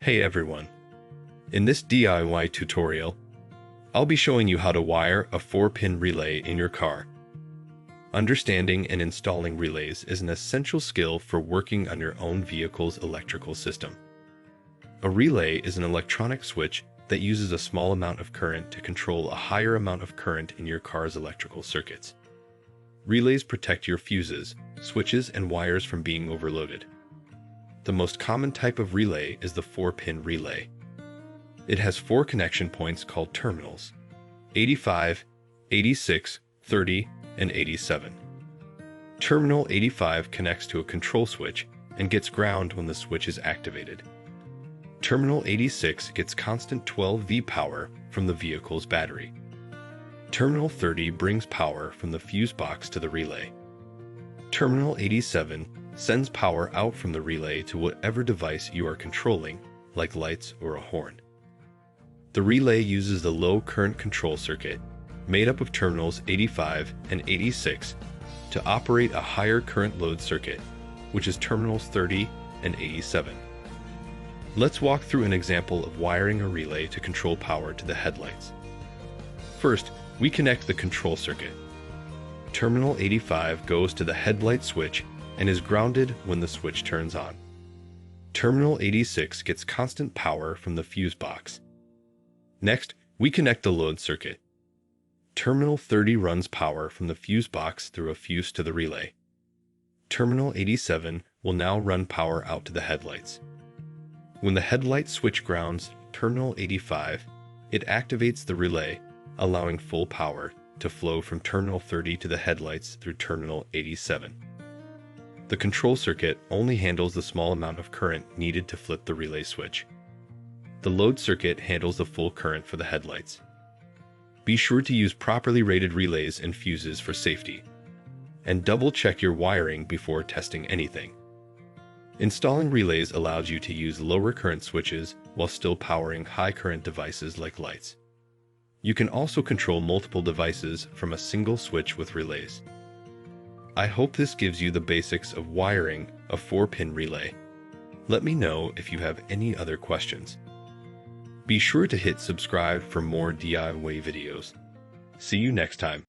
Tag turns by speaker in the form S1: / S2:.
S1: Hey everyone! In this DIY tutorial, I'll be showing you how to wire a 4-pin relay in your car. Understanding and installing relays is an essential skill for working on your own vehicle's electrical system. A relay is an electronic switch that uses a small amount of current to control a higher amount of current in your car's electrical circuits. Relays protect your fuses, switches, and wires from being overloaded. The most common type of relay is the 4-pin relay. It has 4 connection points called terminals: 85, 86, 30, and 87. Terminal 85 connects to a control switch and gets ground when the switch is activated. Terminal 86 gets constant 12V power from the vehicle's battery. Terminal 30 brings power from the fuse box to the relay. Terminal 87 sends power out from the relay to whatever device you are controlling, like lights or a horn. The relay uses the low current control circuit, made up of terminals 85 and 86, to operate a higher current load circuit, which is terminals 30 and 87. Let's walk through an example of wiring a relay to control power to the headlights. First, we connect the control circuit. Terminal 85 goes to the headlight switch and is grounded when the switch turns on. Terminal 86 gets constant power from the fuse box. Next, we connect the load circuit. Terminal 30 runs power from the fuse box through a fuse to the relay. Terminal 87 will now run power out to the headlights. When the headlight switch grounds terminal 85, it activates the relay, allowing full power to flow from terminal 30 to the headlights through terminal 87. The control circuit only handles the small amount of current needed to flip the relay switch. The load circuit handles the full current for the headlights. Be sure to use properly rated relays and fuses for safety, and double-check your wiring before testing anything. Installing relays allows you to use lower current switches while still powering high current devices like lights. You can also control multiple devices from a single switch with relays. I hope this gives you the basics of wiring a 4-pin relay. Let me know if you have any other questions. Be sure to hit subscribe for more DIY videos. See you next time.